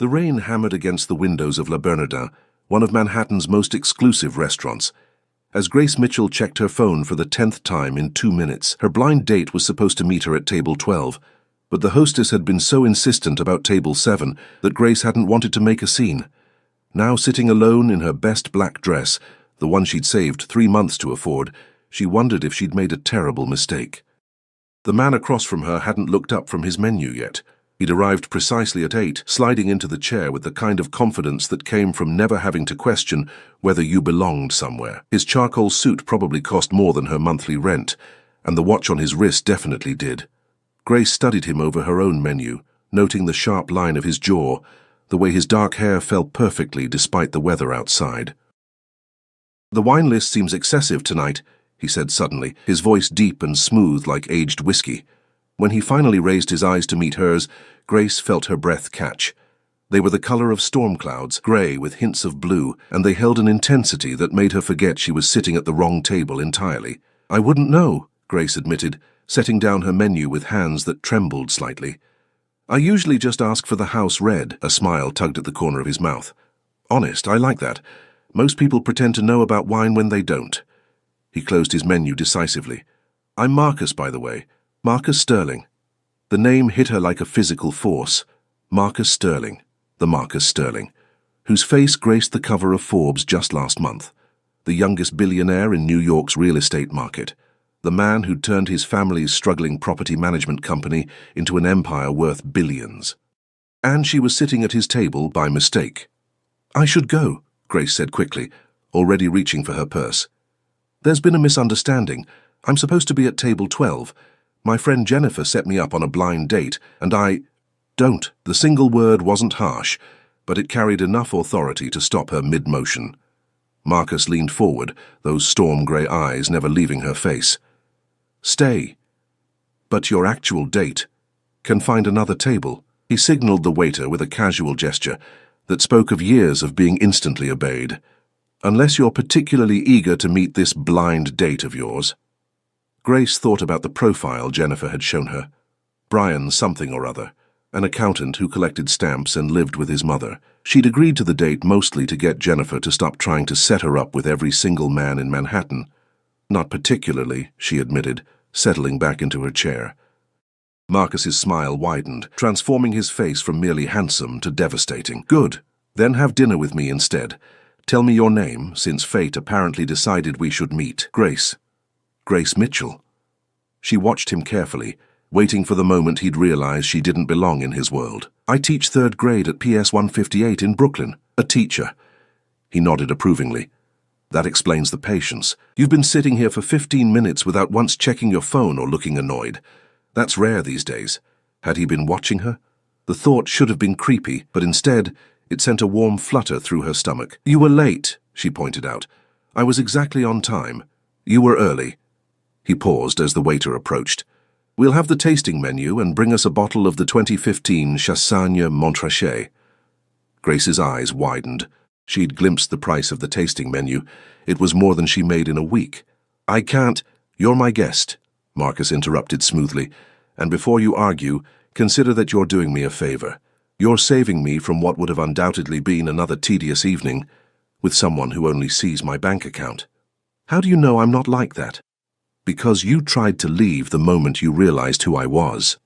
The rain hammered against the windows of Le Bernardin, one of Manhattan's most exclusive restaurants. As Grace Mitchell checked her phone for the 10th time in 2 minutes, her blind date was supposed to meet her at table 12, but the hostess had been so insistent about table 7 that Grace hadn't wanted to make a scene. Now sitting alone in her best black dress, the one she'd saved 3 months to afford, she wondered if she'd made a terrible mistake. The man across from her hadn't looked up from his menu yet. He'd arrived precisely at 8, sliding into the chair with the kind of confidence that came from never having to question whether you belonged somewhere. His charcoal suit probably cost more than her monthly rent, and the watch on his wrist definitely did. Grace studied him over her own menu, noting the sharp line of his jaw, the way his dark hair fell perfectly despite the weather outside. "The wine list seems excessive tonight," he said suddenly, his voice deep and smooth like aged whiskey. When he finally raised his eyes to meet hers, Grace felt her breath catch. They were the color of storm clouds, gray with hints of blue, and they held an intensity that made her forget she was sitting at the wrong table entirely. "I wouldn't know," Grace admitted, setting down her menu with hands that trembled slightly. "I usually just ask for the house red," a smile tugged at the corner of his mouth. "Honest, I like that. Most people pretend to know about wine when they don't." He closed his menu decisively. "I'm Marcus, by the way. Marcus Sterling." The name hit her like a physical force. Marcus Sterling, the Marcus Sterling, whose face graced the cover of Forbes just last month. The youngest billionaire in New York's real estate market. The man who'd turned his family's struggling property management company into an empire worth billions. And she was sitting at his table by mistake. "I should go," Grace said quickly, already reaching for her purse. "There's been a misunderstanding. I'm supposed to be at table 12. My friend Jennifer set me up on a blind date, and I—" "Don't." The single word wasn't harsh, but it carried enough authority to stop her mid-motion. Marcus leaned forward, those storm-grey eyes never leaving her face. "Stay. But your actual date can find another table." He signaled the waiter with a casual gesture that spoke of years of being instantly obeyed. "Unless you're particularly eager to meet this blind date of yours." Grace thought about the profile Jennifer had shown her. Brian something or other, an accountant who collected stamps and lived with his mother. She'd agreed to the date mostly to get Jennifer to stop trying to set her up with every single man in Manhattan. "Not particularly," she admitted, settling back into her chair. Marcus's smile widened, transforming his face from merely handsome to devastating. "Good. Then have dinner with me instead. Tell me your name, since fate apparently decided we should meet." "Grace. Grace Mitchell." She watched him carefully, waiting for the moment he'd realize she didn't belong in his world. "I teach 3rd grade at PS 158 in Brooklyn. A teacher." He nodded approvingly. "That explains the patience. You've been sitting here for 15 minutes without once checking your phone or looking annoyed. That's rare these days." Had he been watching her? The thought should have been creepy, but instead, it sent a warm flutter through her stomach. "You were late," she pointed out. "I was exactly on time. You were early." He paused as the waiter approached. "We'll have the tasting menu and bring us a bottle of the 2015 Chassagne Montrachet." Grace's eyes widened. She'd glimpsed the price of the tasting menu. It was more than she made in a week. "I can't—" "You're my guest," Marcus interrupted smoothly. "And before you argue, consider that you're doing me a favor. You're saving me from what would have undoubtedly been another tedious evening with someone who only sees my bank account." "How do you know I'm not like that?" "Because you tried to leave the moment you realized who I was."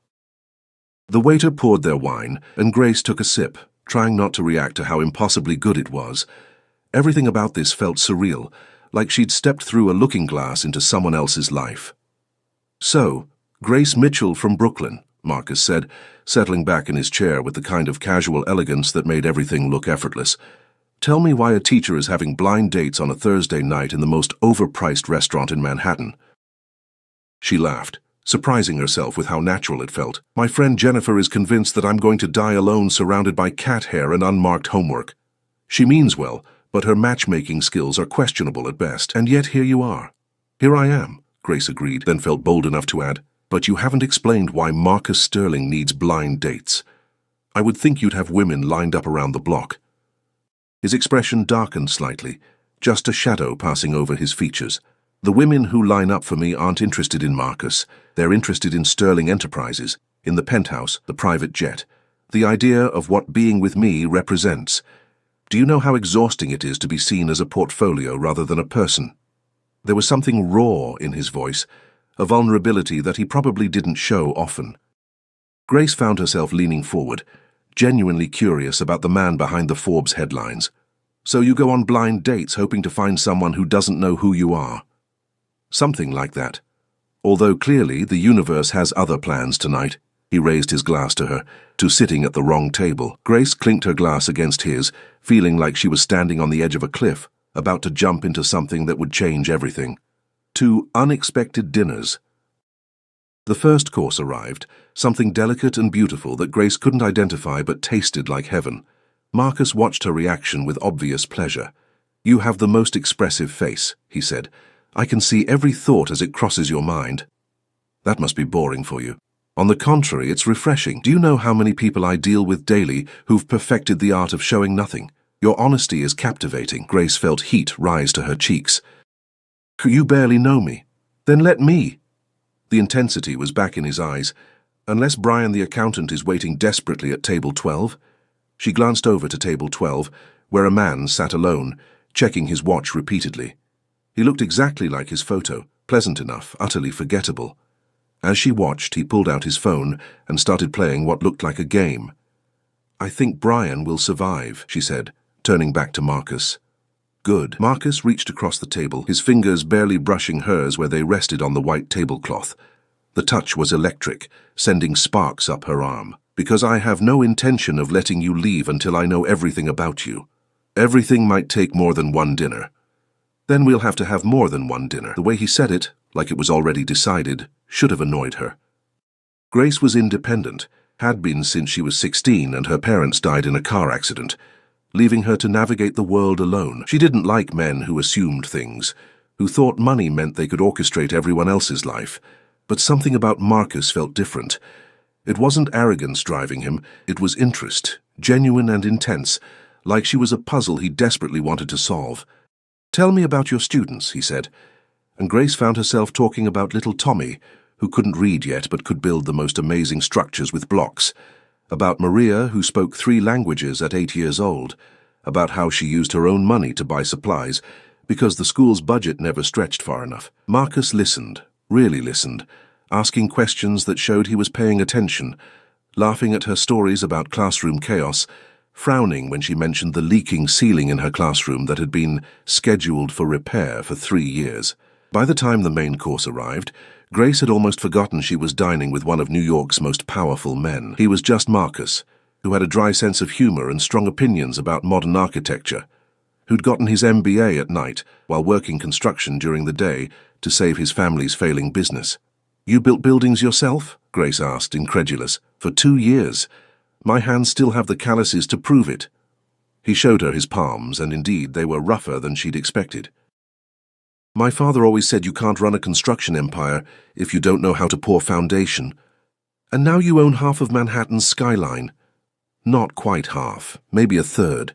The waiter poured their wine, and Grace took a sip, trying not to react to how impossibly good it was. Everything about this felt surreal, like she'd stepped through a looking glass into someone else's life. "So, Grace Mitchell from Brooklyn," Marcus said, settling back in his chair with the kind of casual elegance that made everything look effortless. "Tell me why a teacher is having blind dates on a Thursday night in the most overpriced restaurant in Manhattan." She laughed, surprising herself with how natural it felt. "My friend Jennifer is convinced that I'm going to die alone surrounded by cat hair and unmarked homework. She means well, but her matchmaking skills are questionable at best, and yet here you are." "Here I am," Grace agreed, then felt bold enough to add, "but you haven't explained why Marcus Sterling needs blind dates. I would think you'd have women lined up around the block." His expression darkened slightly, just a shadow passing over his features. "The women who line up for me aren't interested in Marcus. They're interested in Sterling Enterprises, in the penthouse, the private jet. The idea of what being with me represents. Do you know how exhausting it is to be seen as a portfolio rather than a person? There was something raw in his voice, a vulnerability that he probably didn't show often. Grace found herself leaning forward, genuinely curious about the man behind the Forbes headlines. So you go on blind dates hoping to find someone who doesn't know who you are? Something like that. Although clearly the universe has other plans tonight. He raised his glass to her, to sitting at the wrong table. Grace clinked her glass against his, feeling like she was standing on the edge of a cliff, about to jump into something that would change everything. 2 unexpected dinners. The first course arrived, something delicate and beautiful that Grace couldn't identify but tasted like heaven. Marcus watched her reaction with obvious pleasure. "You have the most expressive face," he said. "I can see every thought as it crosses your mind." "That must be boring for you." "On the contrary, it's refreshing. Do you know how many people I deal with daily who've perfected the art of showing nothing? Your honesty is captivating." Grace felt heat rise to her cheeks. "You barely know me. Then let me." The intensity was back in his eyes. "Unless Brian the accountant is waiting desperately at table 12. She glanced over to table 12, where a man sat alone, checking his watch repeatedly. He looked exactly like his photo, pleasant enough, utterly forgettable. As she watched, he pulled out his phone and started playing what looked like a game. "I think Brian will survive," she said, turning back to Marcus. "Good." Marcus reached across the table, his fingers barely brushing hers where they rested on the white tablecloth. The touch was electric, sending sparks up her arm. "Because I have no intention of letting you leave until I know everything about you. Everything might take more than one dinner. Then we'll have to have more than one dinner." The way he said it, like it was already decided, should have annoyed her. Grace was independent, had been since she was 16 and her parents died in a car accident, leaving her to navigate the world alone. She didn't like men who assumed things, who thought money meant they could orchestrate everyone else's life. But something about Marcus felt different. It wasn't arrogance driving him, it was interest, genuine and intense, like she was a puzzle he desperately wanted to solve. "Tell me about your students," he said, and Grace found herself talking about little Tommy, who couldn't read yet but could build the most amazing structures with blocks, about Maria, who spoke 3 languages at 8 years old, about how she used her own money to buy supplies, because the school's budget never stretched far enough. Marcus listened, really listened, asking questions that showed he was paying attention, laughing at her stories about classroom chaos, frowning when she mentioned the leaking ceiling in her classroom that had been scheduled for repair for 3 years. By the time the main course arrived, Grace had almost forgotten she was dining with one of New York's most powerful men. He was just Marcus, who had a dry sense of humor and strong opinions about modern architecture, who'd gotten his MBA at night while working construction during the day to save his family's failing business. "You built buildings yourself?" Grace asked, incredulous. "For 2 years. My hands still have the calluses to prove it." He showed her his palms, and indeed they were rougher than she'd expected. "My father always said you can't run a construction empire if you don't know how to pour foundation. And now you own half of Manhattan's skyline." "Not quite half, maybe a third."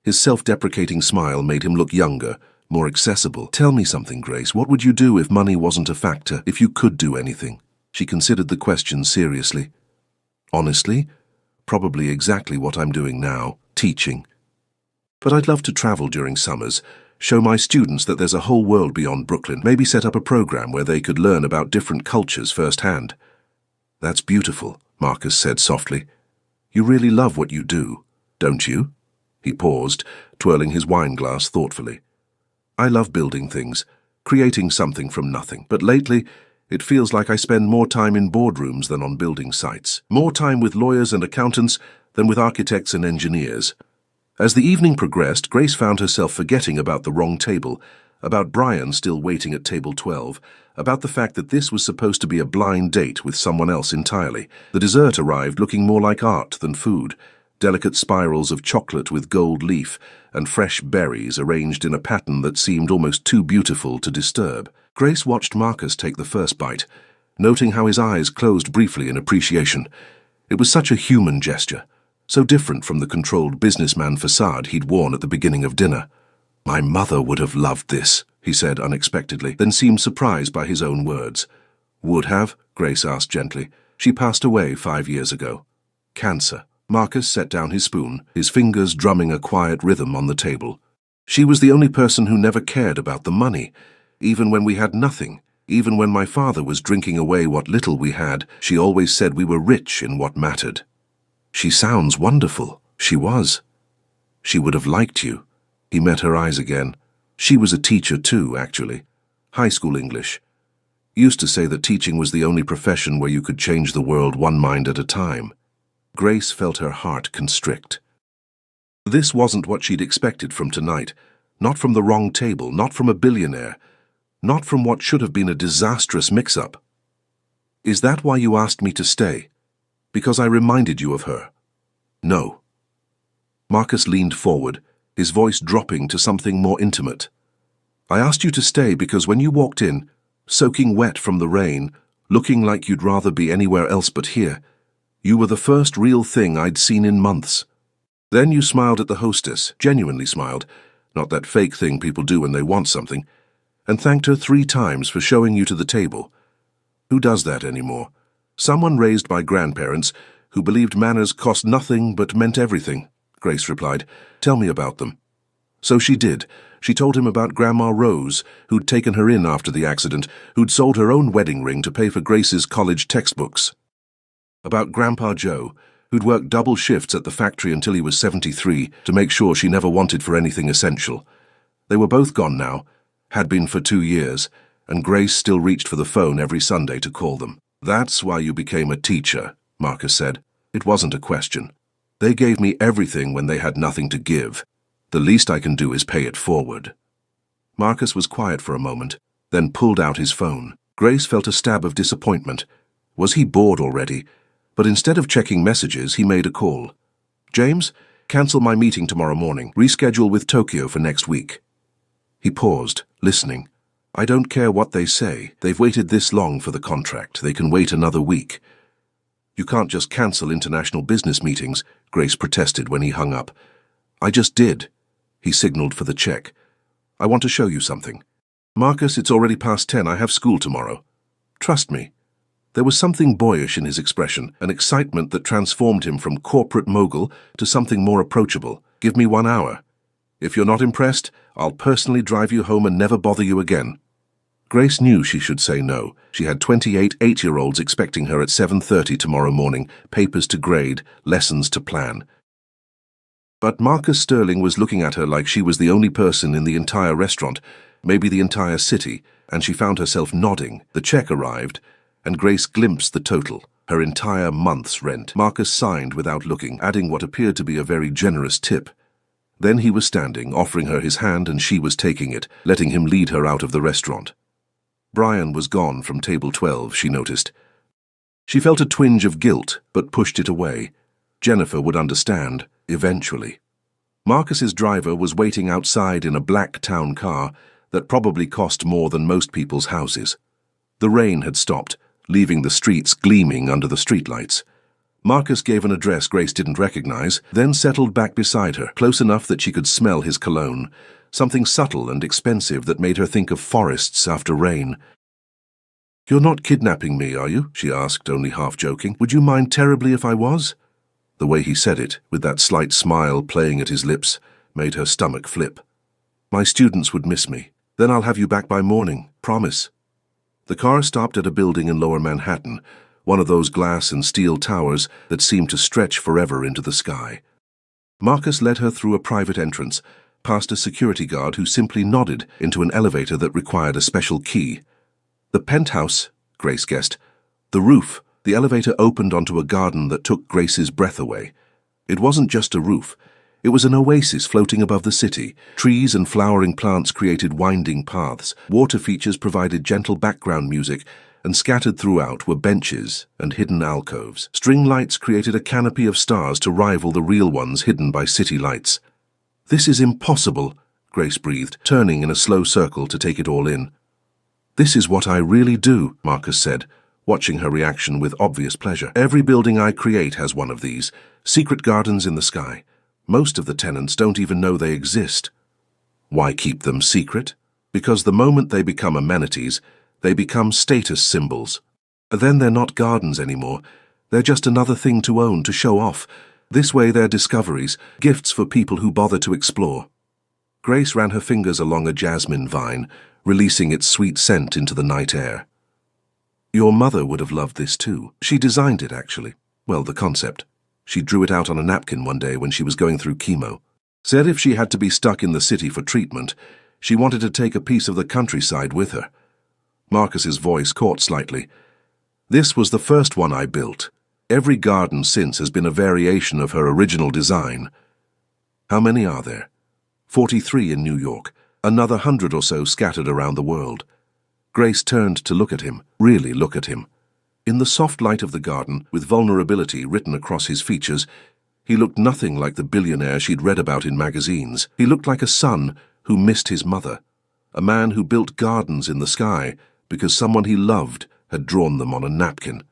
His self-deprecating smile made him look younger, more accessible. "Tell me something, Grace. What would you do if money wasn't a factor, if you could do anything?" She considered the question seriously. "Honestly, probably exactly what I'm doing now, teaching. But I'd love to travel during summers, show my students that there's a whole world beyond Brooklyn, maybe set up a program where they could learn about different cultures firsthand." "That's beautiful," Marcus said softly. "You really love what you do, don't you?" He paused, twirling his wine glass thoughtfully. "I love building things, creating something from nothing. But lately, it feels like I spend more time in boardrooms than on building sites. More time with lawyers and accountants than with architects and engineers." As the evening progressed, Grace found herself forgetting about the wrong table, about Brian still waiting at table 12, about the fact that this was supposed to be a blind date with someone else entirely. The dessert arrived looking more like art than food, delicate spirals of chocolate with gold leaf and fresh berries arranged in a pattern that seemed almost too beautiful to disturb. Grace watched Marcus take the first bite, noting how his eyes closed briefly in appreciation. It was such a human gesture, so different from the controlled businessman facade he'd worn at the beginning of dinner. "My mother would have loved this," he said unexpectedly, then seemed surprised by his own words. "Would have?" Grace asked gently. "She passed away 5 years ago. Cancer." Marcus set down his spoon, his fingers drumming a quiet rhythm on the table. She was the only person who never cared about the money, even when we had nothing. Even when my father was drinking away what little we had, she always said we were rich in what mattered. She sounds wonderful. She was. She would have liked you. He met her eyes again. She was a teacher too, actually. High school English. Used to say that teaching was the only profession where you could change the world one mind at a time. Grace felt her heart constrict. This wasn't what she'd expected from tonight. Not from the wrong table, not from a billionaire. Not from what should have been a disastrous mix-up. Is that why you asked me to stay? Because I reminded you of her? No. Marcus leaned forward, his voice dropping to something more intimate. I asked you to stay because when you walked in, soaking wet from the rain, looking like you'd rather be anywhere else but here, you were the first real thing I'd seen in months. Then you smiled at the hostess, genuinely smiled, not that fake thing people do when they want something, and thanked her 3 times for showing you to the table. Who does that anymore? Someone raised by grandparents who believed manners cost nothing but meant everything, Grace replied. Tell me about them. So she did. She told him about Grandma Rose, who'd taken her in after the accident, who'd sold her own wedding ring to pay for Grace's college textbooks. About Grandpa Joe, who'd worked double shifts at the factory until he was 73 to make sure she never wanted for anything essential. They were both gone now, had been for 2 years, and Grace still reached for the phone every Sunday to call them. That's why you became a teacher, Marcus said. It wasn't a question. They gave me everything when they had nothing to give. The least I can do is pay it forward. Marcus was quiet for a moment, then pulled out his phone. Grace felt a stab of disappointment. Was he bored already? But instead of checking messages, he made a call. James, cancel my meeting tomorrow morning. Reschedule with Tokyo for next week. He paused, listening. I don't care what they say. They've waited this long for the contract. They can wait another week. You can't just cancel international business meetings, Grace protested when he hung up. I just did. He signaled for the check. I want to show you something. Marcus, it's already past 10. I have school tomorrow. Trust me. There was something boyish in his expression, an excitement that transformed him from corporate mogul to something more approachable. Give me 1 hour. If you're not impressed, I'll personally drive you home and never bother you again. Grace knew she should say no. She had 28 8-year-olds expecting her at 7:30 tomorrow morning, papers to grade, lessons to plan. But Marcus Sterling was looking at her like she was the only person in the entire restaurant, maybe the entire city, and she found herself nodding. The check arrived, and Grace glimpsed the total, her entire month's rent. Marcus signed without looking, adding what appeared to be a very generous tip. Then he was standing, offering her his hand, and she was taking it, letting him lead her out of the restaurant. Brian was gone from table 12, she noticed. She felt a twinge of guilt, but pushed it away. Jennifer would understand, eventually. Marcus's driver was waiting outside in a black town car that probably cost more than most people's houses. The rain had stopped, leaving the streets gleaming under the streetlights. Marcus gave an address Grace didn't recognize, then settled back beside her, close enough that she could smell his cologne, something subtle and expensive that made her think of forests after rain. You're not kidnapping me, are you? She asked, only half joking. Would you mind terribly if I was? The way he said it, with that slight smile playing at his lips, made her stomach flip. My students would miss me. Then I'll have you back by morning, promise. The car stopped at a building in Lower Manhattan, one of those glass and steel towers that seemed to stretch forever into the sky. Marcus led her through a private entrance, past a security guard who simply nodded into an elevator that required a special key. The penthouse, Grace guessed. The roof. The elevator opened onto a garden that took Grace's breath away. It wasn't just a roof. It was an oasis floating above the city. Trees and flowering plants created winding paths. Water features provided gentle background music, and scattered throughout were benches and hidden alcoves. String lights created a canopy of stars to rival the real ones hidden by city lights. This is impossible, Grace breathed, turning in a slow circle to take it all in. This is what I really do, Marcus said, watching her reaction with obvious pleasure. Every building I create has one of these, secret gardens in the sky. Most of the tenants don't even know they exist. Why keep them secret? Because the moment they become amenities, they become status symbols. Then they're not gardens anymore. They're just another thing to own, to show off, This way they're discoveries, gifts for people who bother to explore. Grace ran her fingers along a jasmine vine, releasing its sweet scent into the night air. Your mother would have loved this too. She designed it, actually. Well, the concept. She drew it out on a napkin one day when she was going through chemo. Said if she had to be stuck in the city for treatment, she wanted to take a piece of the countryside with her. Marcus's voice caught slightly. This was the first one I built. Every garden since has been a variation of her original design. How many are there? 43 in New York, another 100 or so scattered around the world. Grace turned to look at him, really look at him. In the soft light of the garden, with vulnerability written across his features, he looked nothing like the billionaire she'd read about in magazines. He looked like a son who missed his mother, a man who built gardens in the sky because someone he loved had drawn them on a napkin.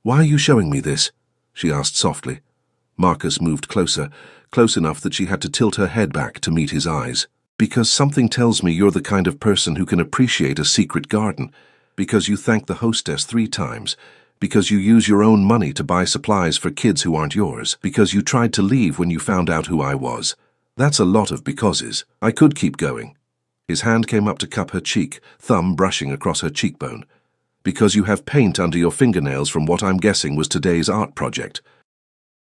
"Why are you showing me this?" she asked softly. Marcus moved closer, close enough that she had to tilt her head back to meet his eyes. "Because something tells me you're the kind of person who can appreciate a secret garden, because you thank the hostess 3 times, because you use your own money to buy supplies for kids who aren't yours, because you tried to leave when you found out who I was. That's a lot of becauses. I could keep going." His hand came up to cup her cheek, thumb brushing across her cheekbone. "Because you have paint under your fingernails from what I'm guessing was today's art project.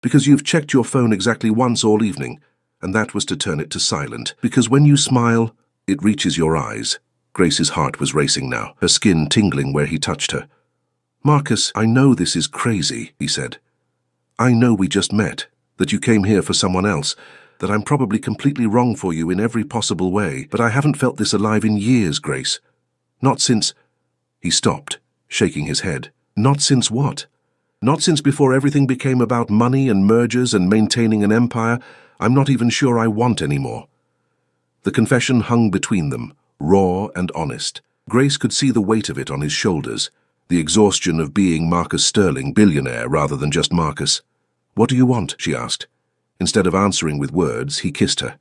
Because you've checked your phone exactly once all evening, and that was to turn it to silent. Because when you smile, it reaches your eyes." Grace's heart was racing now, her skin tingling where he touched her. "Marcus, I know this is crazy," he said. "I know we just met, that you came here for someone else, that I'm probably completely wrong for you in every possible way, but I haven't felt this alive in years, Grace. Not since—" He stopped, shaking his head. "Not since what? Not since before everything became about money and mergers and maintaining an empire I'm not even sure I want anymore." The confession hung between them, raw and honest. Grace could see the weight of it on his shoulders, the exhaustion of being Marcus Sterling, billionaire rather than just Marcus. "What do you want?" she asked. Instead of answering with words, he kissed her.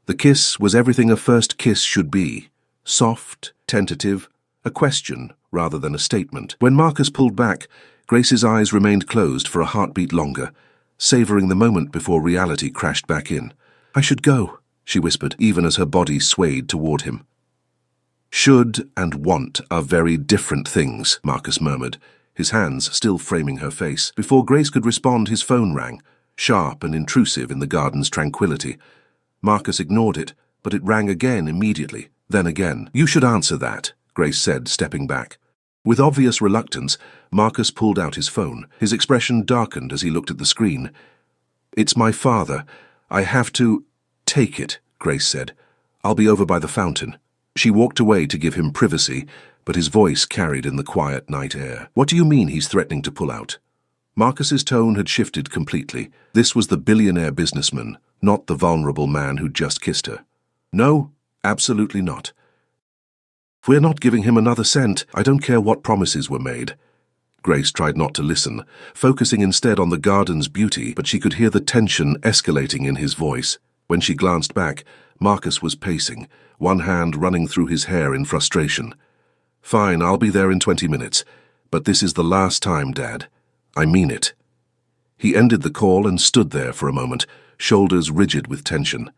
The kiss was everything a first kiss should be. Soft, tentative, a question rather than a statement. When Marcus pulled back, Grace's eyes remained closed for a heartbeat longer, savoring the moment before reality crashed back in. "I should go," she whispered, even as her body swayed toward him. "Should and want are very different things," Marcus murmured, his hands still framing her face. Before Grace could respond, his phone rang, sharp and intrusive in the garden's tranquility. Marcus ignored it, but it rang again immediately, then again. "You should answer that," Grace said, stepping back. With obvious reluctance, Marcus pulled out his phone. His expression darkened as he looked at the screen. "It's my father. I have to—" "Take it," Grace said. "I'll be over by the fountain." She walked away to give him privacy, but his voice carried in the quiet night air. "What do you mean he's threatening to pull out?" Marcus's tone had shifted completely. This was the billionaire businessman, not the vulnerable man who'd just kissed her. "No, absolutely not. We're not giving him another cent. I don't care what promises were made." Grace tried not to listen, focusing instead on the garden's beauty, but she could hear the tension escalating in his voice. When she glanced back, Marcus was pacing, one hand running through his hair in frustration. "Fine, I'll be there in 20 minutes. But this is the last time, Dad. I mean it." He ended the call and stood there for a moment, shoulders rigid with tension.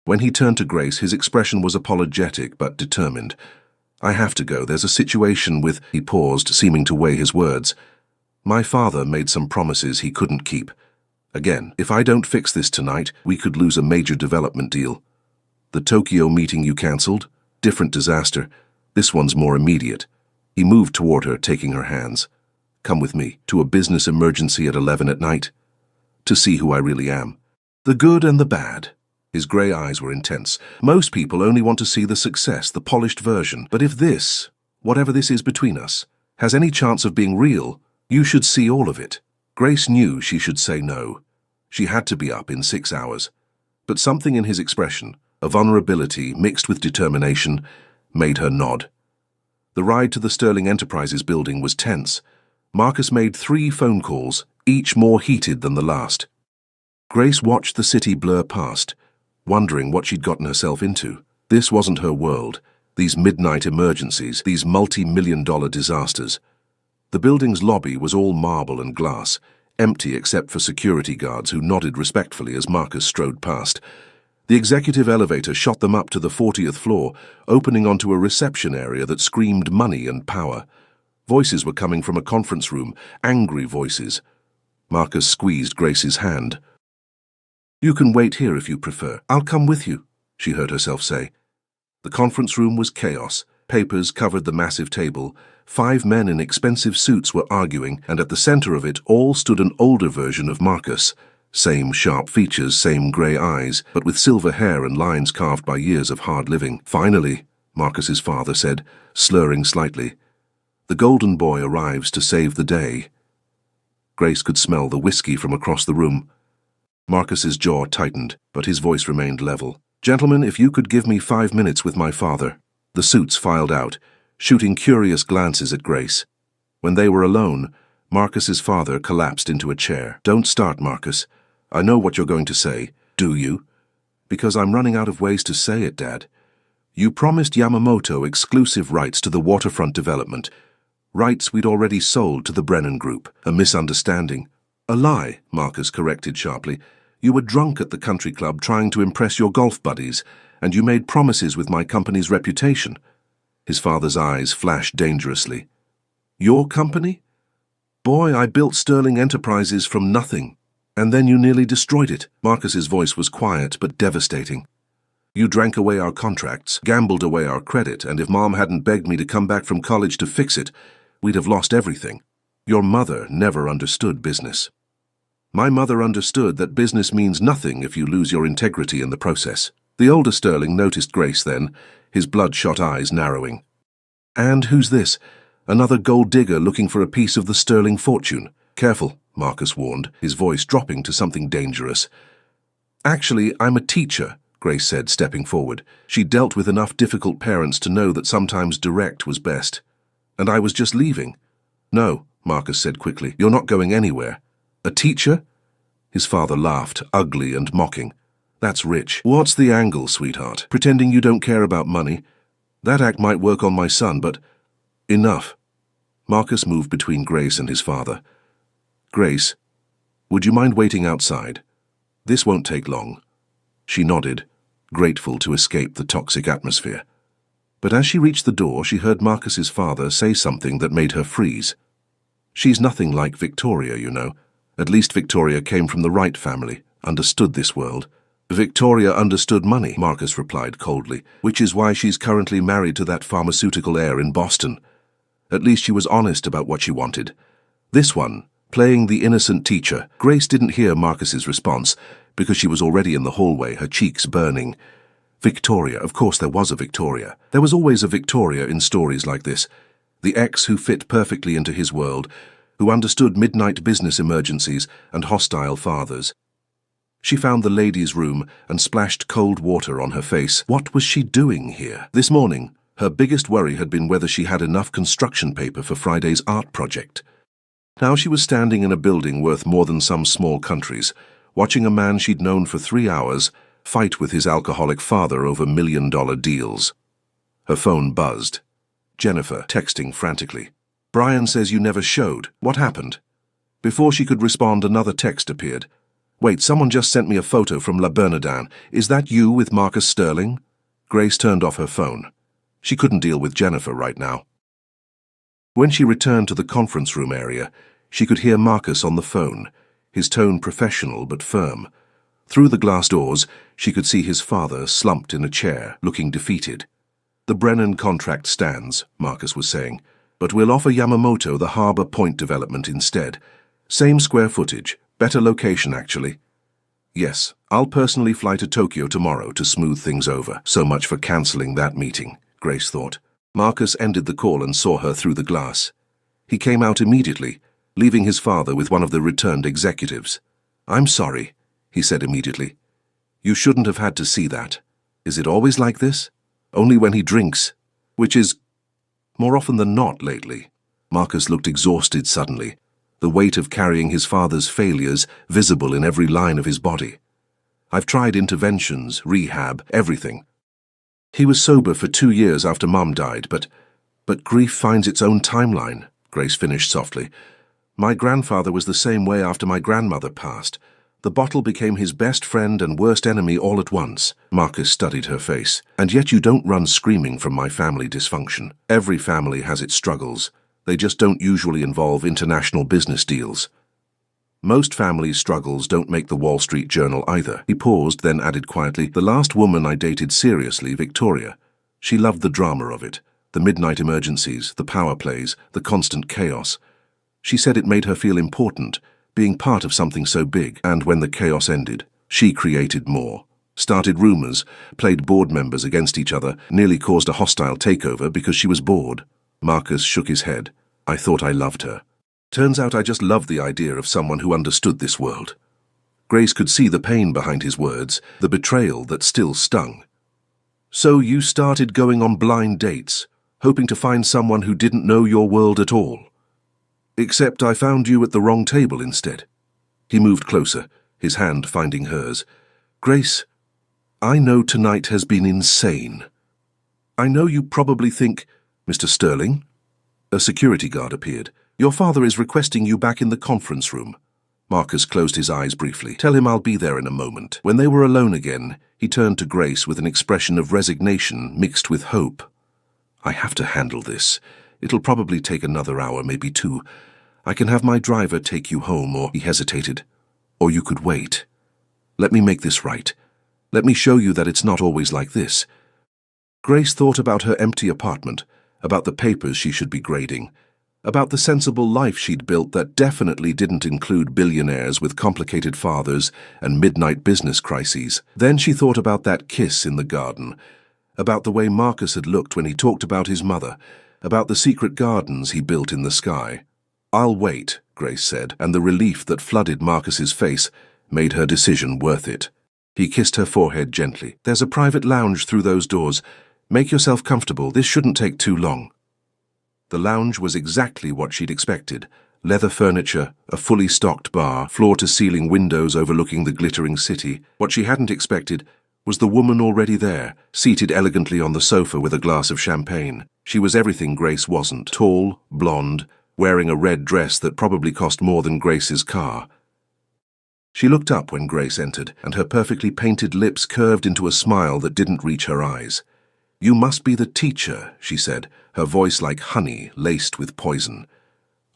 When he turned to Grace, his expression was apologetic but determined. "I have to go. There's a situation with—" He paused, seeming to weigh his words. "My father made some promises he couldn't keep. Again, if I don't fix this tonight, we could lose a major development deal. The Tokyo meeting you cancelled? Different disaster. This one's more immediate." He moved toward her, taking her hands. "Come with me, to a business emergency at 11 at night. To see who I really am. The good and the bad." His grey eyes were intense. "Most people only want to see the success, the polished version. But if this, whatever this is between us, has any chance of being real, you should see all of it." Grace knew she should say no. She had to be up in 6 hours. But something in his expression, a vulnerability mixed with determination, made her nod. The ride to the Sterling Enterprises building was tense. Marcus made 3 phone calls, each more heated than the last. Grace watched the city blur past, wondering what she'd gotten herself into. This wasn't her world, these midnight emergencies, these multi-million-dollar disasters. The building's lobby was all marble and glass, empty except for security guards who nodded respectfully as Marcus strode past. The executive elevator shot them up to the 40th floor, opening onto a reception area that screamed money and power. Voices were coming from a conference room, angry voices. Marcus squeezed Grace's hand. "You can wait here if you prefer. I'll come with you," she heard herself say. The conference room was chaos. Papers covered the massive table. 5 men in expensive suits were arguing, and at the center of it all stood an older version of Marcus. Same sharp features, same grey eyes, but with silver hair and lines carved by years of hard living. "Finally," Marcus's father said, slurring slightly. "The golden boy arrives to save the day." Grace could smell the whiskey from across the room. Marcus's jaw tightened, but his voice remained level. "Gentlemen, if you could give me 5 minutes with my father." The suits filed out, shooting curious glances at Grace. When they were alone, Marcus's father collapsed into a chair. "Don't start, Marcus. I know what you're going to say." "Do you?" "Because I'm running out of ways to say it, Dad. You promised Yamamoto exclusive rights to the waterfront development. Rights we'd already sold to the Brennan Group. A misunderstanding." "A lie," Marcus corrected sharply. "You were drunk at the country club trying to impress your golf buddies, and you made promises with my company's reputation." His father's eyes flashed dangerously. "Your company? Boy, I built Sterling Enterprises from nothing, and then you nearly destroyed it." Marcus's voice was quiet but devastating. "You drank away our contracts, gambled away our credit, and if Mom hadn't begged me to come back from college to fix it, we'd have lost everything. Your mother never understood business." "My mother understood that business means nothing if you lose your integrity in the process." The older Sterling noticed Grace then, his bloodshot eyes narrowing. "And who's this? Another gold digger looking for a piece of the Sterling fortune?" "Careful," Marcus warned, his voice dropping to something dangerous. "Actually, I'm a teacher," Grace said, stepping forward. She dealt with enough difficult parents to know that sometimes direct was best. "And I was just leaving." "No," Marcus said quickly, "you're not going anywhere." "A teacher?" His father laughed, ugly and mocking. "That's rich. What's the angle, sweetheart? Pretending you don't care about money? That act might work on my son, but—" "Enough." Marcus moved between Grace and his father. "Grace, would you mind waiting outside? This won't take long." She nodded, grateful to escape the toxic atmosphere. But as she reached the door, she heard Marcus's father say something that made her freeze. "She's nothing like Victoria, you know. At least Victoria came from the right family, understood this world." "Victoria understood money," Marcus replied coldly, "which is why she's currently married to that pharmaceutical heir in Boston. At least she was honest about what she wanted. This one, playing the innocent teacher." Grace didn't hear Marcus's response because she was already in the hallway, her cheeks burning. Victoria, of course there was a Victoria. There was always a Victoria in stories like this. The ex who fit perfectly into his world, who understood midnight business emergencies and hostile fathers. She found the ladies' room and splashed cold water on her face. What was she doing here? This morning, her biggest worry had been whether she had enough construction paper for Friday's art project. Now she was standing in a building worth more than some small countries, watching a man she'd known for 3 hours fight with his alcoholic father over $1-million deals. Her phone buzzed. Jennifer, texting frantically. "Brian says you never showed. What happened?" Before she could respond, another text appeared. "Wait, someone just sent me a photo from La Bernardin. Is that you with Marcus Sterling?" Grace turned off her phone. She couldn't deal with Jennifer right now. When she returned to the conference room area, she could hear Marcus on the phone, his tone professional but firm. Through the glass doors, she could see his father slumped in a chair, looking defeated. "The Brennan contract stands," Marcus was saying, "but we'll offer Yamamoto the Harbor Point development instead. Same square footage, better location actually." "Yes, I'll personally fly to Tokyo tomorrow to smooth things over." So much for cancelling that meeting, Grace thought. Marcus ended the call and saw her through the glass. He came out immediately, leaving his father with one of the returned executives. "I'm sorry," he said immediately. "You shouldn't have had to see that. Is it always like this? Only when he drinks, which is more often than not lately." Marcus looked exhausted suddenly, the weight of carrying his father's failures visible in every line of his body. "I've tried interventions, rehab, everything. He was sober for 2 years after Mom died, but grief finds its own timeline," Grace finished softly. My grandfather was the same way after my grandmother passed. The bottle became his best friend and worst enemy all at once. Marcus studied her face. And yet you don't run screaming from my family dysfunction. Every family has its struggles. They just don't usually involve international business deals. Most families' struggles don't make the Wall Street Journal either. He paused, then added quietly, "The last woman I dated seriously, Victoria. She loved the drama of it. The midnight emergencies, the power plays, the constant chaos. She said it made her feel important, being part of something so big. And when the chaos ended, she created more. Started rumors, played board members against each other, nearly caused a hostile takeover because she was bored." Marcus shook his head. "I thought I loved her. Turns out I just loved the idea of someone who understood this world." Grace could see the pain behind his words, the betrayal that still stung. "So you started going on blind dates, hoping to find someone who didn't know your world at all. Except I found you at the wrong table instead." He moved closer, his hand finding hers. "Grace, I know tonight has been insane. I know you probably think, Mr. Sterling?" A security guard appeared. "Your father is requesting you back in the conference room." Marcus closed his eyes briefly. "Tell him I'll be there in a moment." When they were alone again, he turned to Grace with an expression of resignation mixed with hope. "I have to handle this. It'll probably take another hour, maybe 2. I can have my driver take you home," or he hesitated. "Or you could wait. Let me make this right. Let me show you that it's not always like this." Grace thought about her empty apartment, about the papers she should be grading, about the sensible life she'd built that definitely didn't include billionaires with complicated fathers and midnight business crises. Then she thought about that kiss in the garden, about the way Marcus had looked when he talked about his mother, about the secret gardens he built in the sky. "I'll wait," Grace said, and the relief that flooded Marcus's face made her decision worth it. He kissed her forehead gently. "There's a private lounge through those doors. Make yourself comfortable. This shouldn't take too long." The lounge was exactly what she'd expected. Leather furniture, a fully stocked bar, floor-to-ceiling windows overlooking the glittering city. What she hadn't expected was the woman already there, seated elegantly on the sofa with a glass of champagne. She was everything Grace wasn't. Tall, blonde, wearing a red dress that probably cost more than Grace's car. She looked up when Grace entered, and her perfectly painted lips curved into a smile that didn't reach her eyes. "You must be the teacher," she said, her voice like honey laced with poison.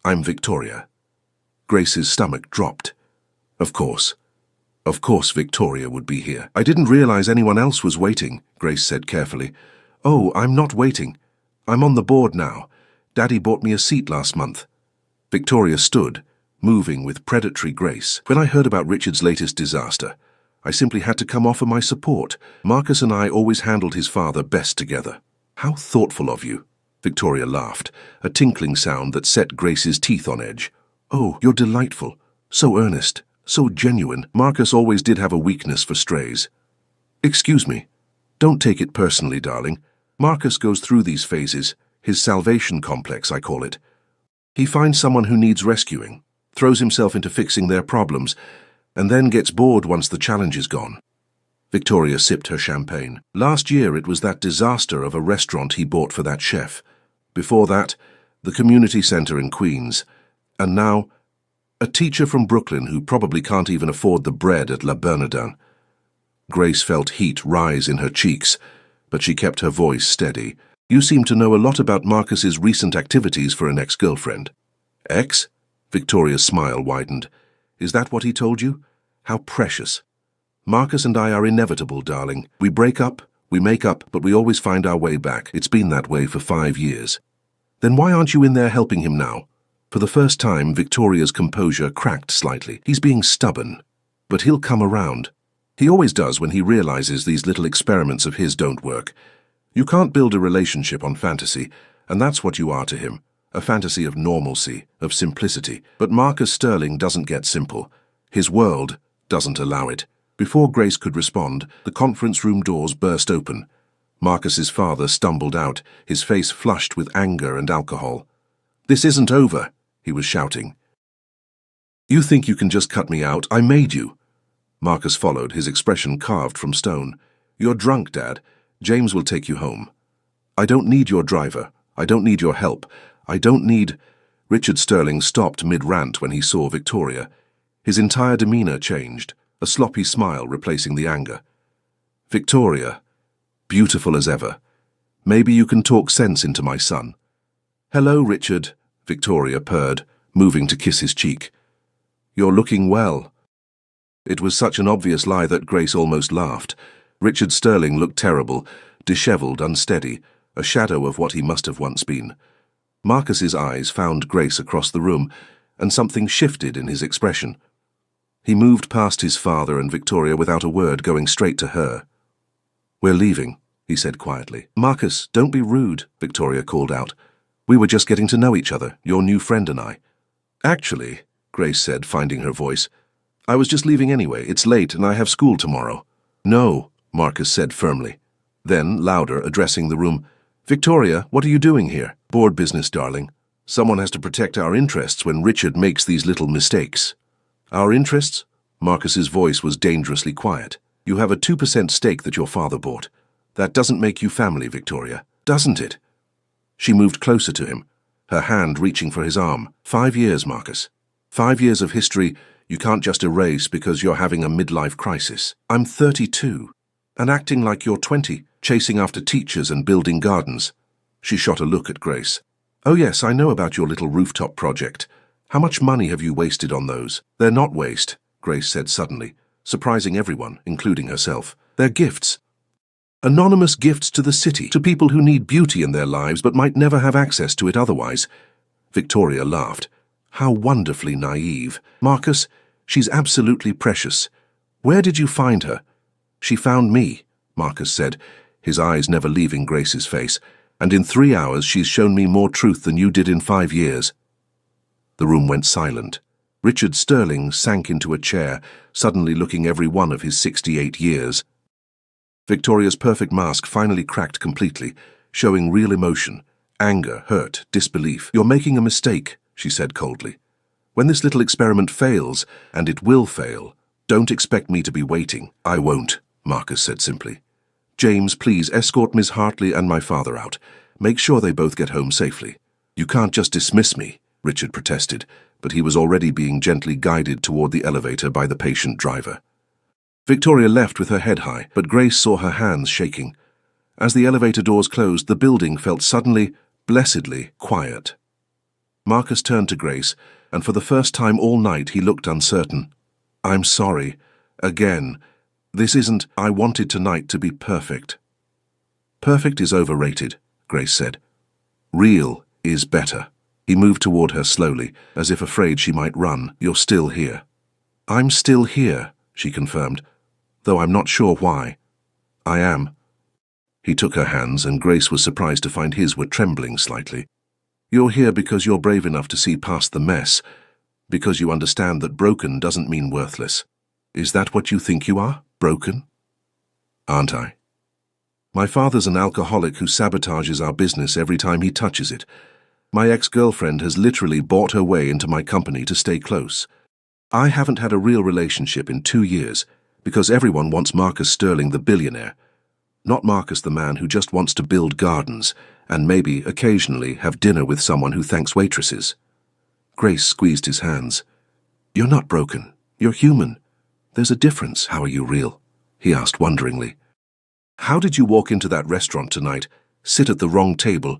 "I'm Victoria." Grace's stomach dropped. Of course Victoria would be here. "I didn't realize anyone else was waiting," Grace said carefully. "Oh, I'm not waiting. I'm on the board now. Daddy bought me a seat last month." Victoria stood, moving with predatory grace. "When I heard about Richard's latest disaster, I simply had to come offer my support. Marcus and I always handled his father best together." "How thoughtful of you." Victoria laughed, a tinkling sound that set Grace's teeth on edge. "Oh, you're delightful. So earnest, so genuine." Marcus always did have a weakness for strays. "Excuse me. Don't take it personally, darling. Marcus goes through these phases, his salvation complex, I call it. He finds someone who needs rescuing, throws himself into fixing their problems, and then gets bored once the challenge is gone." Victoria sipped her champagne. "Last year it was that disaster of a restaurant he bought for that chef. Before that, the community center in Queens. And now, a teacher from Brooklyn who probably can't even afford the bread at La Bernardin." Grace felt heat rise in her cheeks, but she kept her voice steady. "You seem to know a lot about Marcus's recent activities for an ex-girlfriend." "Ex?" Victoria's smile widened. "Is that what he told you? How precious. Marcus and I are inevitable, darling. We break up, we make up, but we always find our way back. It's been that way for 5 years." "Then why aren't you in there helping him now?" For the first time, Victoria's composure cracked slightly. "He's being stubborn, but he'll come around. He always does when he realizes these little experiments of his don't work. You can't build a relationship on fantasy, and that's what you are to him. A fantasy of normalcy, of simplicity. But Marcus Sterling doesn't get simple. His world doesn't allow it." Before Grace could respond, the conference room doors burst open. Marcus's father stumbled out, his face flushed with anger and alcohol. "This isn't over," he was shouting. "You think you can just cut me out? I made you." Marcus followed, his expression carved from stone. "You're drunk, Dad. James will take you home. I don't need your driver. I don't need your help. I don't need—" Richard Sterling stopped mid-rant when he saw Victoria. His entire demeanor changed, a sloppy smile replacing the anger. "Victoria, beautiful as ever. Maybe you can talk sense into my son." "Hello, Richard," Victoria purred, moving to kiss his cheek. "You're looking well." It was such an obvious lie that Grace almost laughed. Richard Sterling looked terrible, dishevelled, unsteady, a shadow of what he must have once been. Marcus's eyes found Grace across the room, and something shifted in his expression. He moved past his father and Victoria without a word, going straight to her. "We're leaving," he said quietly. "Marcus, don't be rude," Victoria called out. "We were just getting to know each other, your new friend and I." "Actually," Grace said, finding her voice, "I was just leaving anyway. It's late and I have school tomorrow." "No," Marcus said firmly. Then, louder, addressing the room, "Victoria, what are you doing here?" "Board business, darling. Someone has to protect our interests when Richard makes these little mistakes." "Our interests?" Marcus's voice was dangerously quiet. "You have a 2% stake that your father bought. That doesn't make you family, Victoria, doesn't it?" She moved closer to him, her hand reaching for his arm. 5 years, Marcus. 5 years of history you can't just erase because you're having a midlife crisis. I'm 32, and acting like you're 20, chasing after teachers and building gardens. She shot a look at Grace. "Oh yes, I know about your little rooftop project. How much money have you wasted on those?" "They're not waste," Grace said suddenly, surprising everyone, including herself. "They're gifts. Anonymous gifts to the city, to people who need beauty in their lives but might never have access to it otherwise." Victoria laughed. "How wonderfully naive. Marcus, she's absolutely precious. Where did you find her?" "She found me," Marcus said, his eyes never leaving Grace's face. "And in 3 hours she's shown me more truth than you did in 5 years. The room went silent. Richard Sterling sank into a chair, suddenly looking every one of his 68 years. Victoria's perfect mask finally cracked completely, showing real emotion, anger, hurt, disbelief. "You're making a mistake," she said coldly. "When this little experiment fails, and it will fail, don't expect me to be waiting." "I won't," Marcus said simply. "James, please escort Miss Hartley and my father out. Make sure they both get home safely." "You can't just dismiss me," Richard protested, but he was already being gently guided toward the elevator by the patient driver. Victoria left with her head high, but Grace saw her hands shaking. As the elevator doors closed, the building felt suddenly, blessedly quiet. Marcus turned to Grace, and for the first time all night he looked uncertain. "I'm sorry. Again. This isn't. I wanted tonight to be perfect." "Perfect is overrated," Grace said. "Real is better." He moved toward her slowly, as if afraid she might run. "You're still here." "I'm still here," she confirmed, "though I'm not sure why." "I am." He took her hands, and Grace was surprised to find his were trembling slightly. "You're here because you're brave enough to see past the mess, because you understand that broken doesn't mean worthless. Is that what you think you are? Broken?" "Aren't I? My father's an alcoholic who sabotages our business every time he touches it. My ex-girlfriend has literally bought her way into my company to stay close. I haven't had a real relationship in 2 years because everyone wants Marcus Sterling the billionaire, not Marcus the man who just wants to build gardens and maybe occasionally have dinner with someone who thanks waitresses." Grace squeezed his hands. "You're not broken. You're human. There's a difference." "How are you real?" he asked wonderingly. "How did you walk into that restaurant tonight, sit at the wrong table,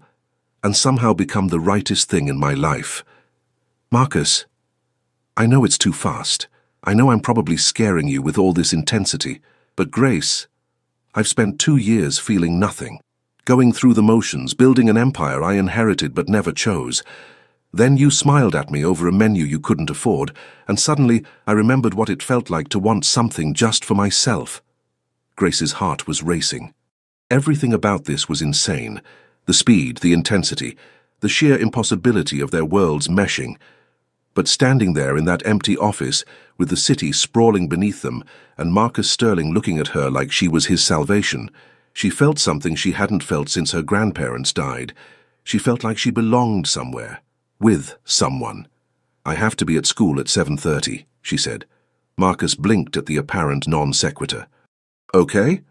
and somehow become the rightest thing in my life?" "Marcus, I know it's too fast. I know I'm probably scaring you with all this intensity, but Grace, I've spent 2 years feeling nothing, going through the motions, building an empire I inherited but never chose. Then you smiled at me over a menu you couldn't afford, and suddenly I remembered what it felt like to want something just for myself." Grace's heart was racing. Everything about this was insane. The speed, the intensity, the sheer impossibility of their worlds meshing. But standing there in that empty office, with the city sprawling beneath them, and Marcus Sterling looking at her like she was his salvation, she felt something she hadn't felt since her grandparents died. She felt like she belonged somewhere, with someone. "I have to be at school at 7:30, she said. Marcus blinked at the apparent non sequitur. "Okay.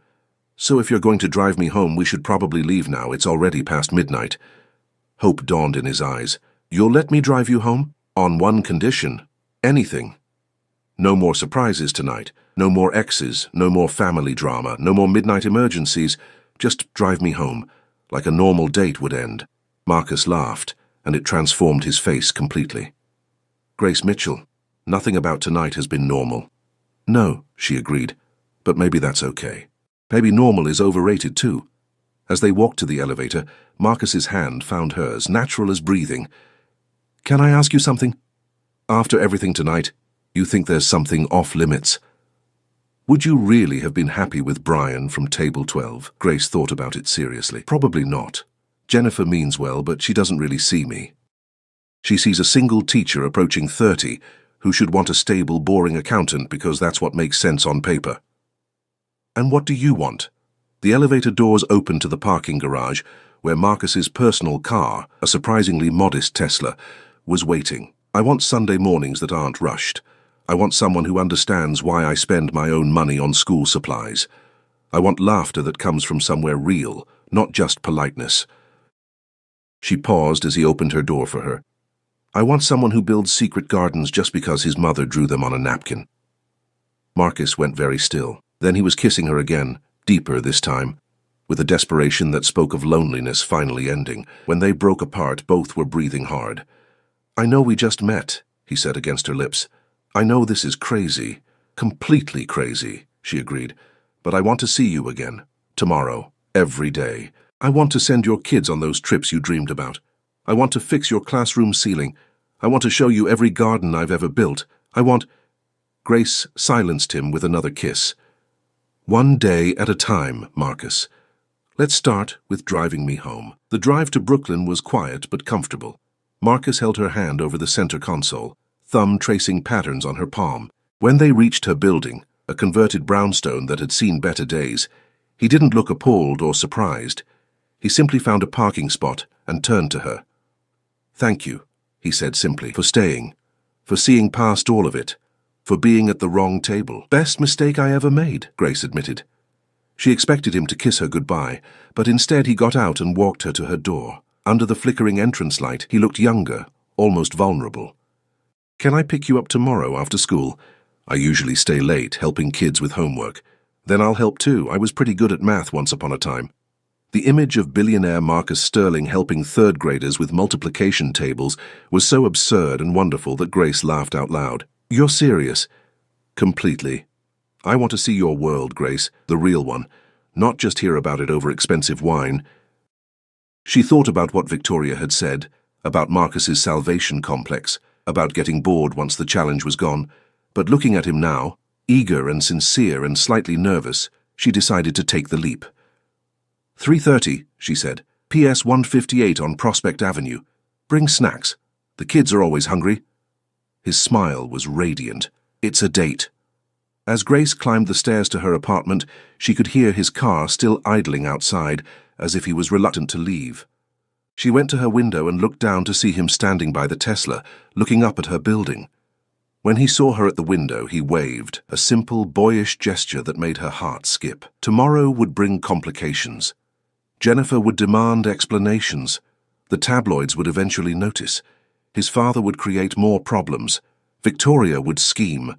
So if you're going to drive me home, we should probably leave now. It's already past midnight." Hope dawned in his eyes. You'll let me drive you home? On one condition. Anything. No more surprises tonight. No more exes. No more family drama. No more midnight emergencies. Just drive me home, like a normal date would end. Marcus laughed, and it transformed his face completely. Grace Mitchell, nothing about tonight has been normal. No, she agreed, but maybe that's okay. Maybe normal is overrated too. As they walked to the elevator, Marcus's hand found hers, natural as breathing. Can I ask you something? After everything tonight, you think there's something off limits? Would you really have been happy with Brian from table 12? Grace thought about it seriously. Probably not. Jennifer means well, but she doesn't really see me. She sees a single teacher approaching 30 who should want a stable, boring accountant because that's what makes sense on paper. And what do you want? The elevator doors opened to the parking garage where Marcus's personal car, a surprisingly modest Tesla, was waiting. I want Sunday mornings that aren't rushed. I want someone who understands why I spend my own money on school supplies. I want laughter that comes from somewhere real, not just politeness. She paused as he opened her door for her. I want someone who builds secret gardens just because his mother drew them on a napkin. Marcus went very still. Then he was kissing her again, deeper this time, with a desperation that spoke of loneliness finally ending. When they broke apart, both were breathing hard. I know we just met, he said against her lips. I know this is crazy, completely crazy, she agreed, but I want to see you again, tomorrow, every day. I want to send your kids on those trips you dreamed about. I want to fix your classroom ceiling. I want to show you every garden I've ever built. I want... Grace silenced him with another kiss. One day at a time, Marcus. Let's start with driving me home. The drive to Brooklyn was quiet but comfortable. Marcus held her hand over the center console, thumb tracing patterns on her palm. When they reached her building, a converted brownstone that had seen better days, he didn't look appalled or surprised. He simply found a parking spot and turned to her. Thank you, he said simply, for staying, for seeing past all of it, for being at the wrong table. Best mistake I ever made, Grace admitted. She expected him to kiss her goodbye, but instead he got out and walked her to her door. Under the flickering entrance light, he looked younger, almost vulnerable. Can I pick you up tomorrow after school? I usually stay late, helping kids with homework. Then I'll help too. I was pretty good at math once upon a time. The image of billionaire Marcus Sterling helping third graders with multiplication tables was so absurd and wonderful that Grace laughed out loud. You're serious? Completely. I want to see your world, Grace, the real one, not just hear about it over expensive wine. She thought about what Victoria had said, about Marcus's salvation complex, about getting bored once the challenge was gone, but looking at him now, eager and sincere and slightly nervous, she decided to take the leap. 3:30, she said. PS 158 on Prospect Avenue. Bring snacks. The kids are always hungry. His smile was radiant. It's a date. As Grace climbed the stairs to her apartment, she could hear his car still idling outside, as if he was reluctant to leave. She went to her window and looked down to see him standing by the Tesla, looking up at her building. When he saw her at the window, he waved, a simple, boyish gesture that made her heart skip. Tomorrow would bring complications. Jennifer would demand explanations. The tabloids would eventually notice. His father would create more problems. Victoria would scheme.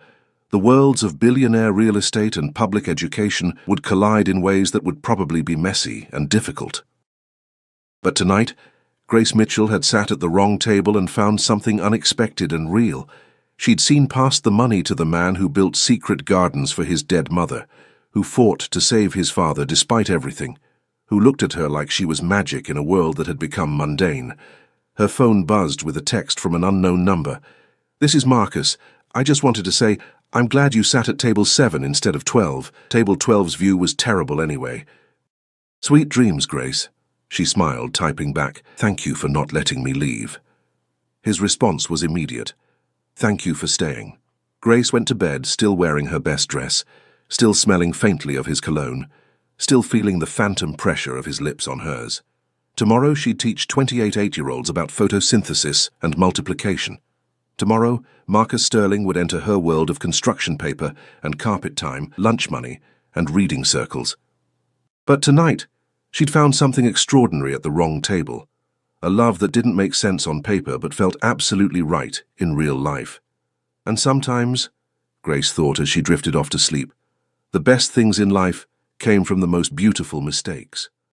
The worlds of billionaire real estate and public education would collide in ways that would probably be messy and difficult. But tonight, Grace Mitchell had sat at the wrong table and found something unexpected and real. She'd seen past the money to the man who built secret gardens for his dead mother, who fought to save his father despite everything, who looked at her like she was magic in a world that had become mundane. Her phone buzzed with a text from an unknown number. This is Marcus. I just wanted to say, I'm glad you sat at table 7 instead of 12. Table 12's view was terrible anyway. Sweet dreams, Grace. She smiled, typing back, Thank you for not letting me leave. His response was immediate. Thank you for staying. Grace went to bed, still wearing her best dress, still smelling faintly of his cologne, still feeling the phantom pressure of his lips on hers. Tomorrow she'd teach 28 8-year-olds about photosynthesis and multiplication. Tomorrow, Marcus Sterling would enter her world of construction paper and carpet time, lunch money, and reading circles. But tonight, she'd found something extraordinary at the wrong table. A love that didn't make sense on paper but felt absolutely right in real life. And sometimes, Grace thought as she drifted off to sleep, the best things in life came from the most beautiful mistakes.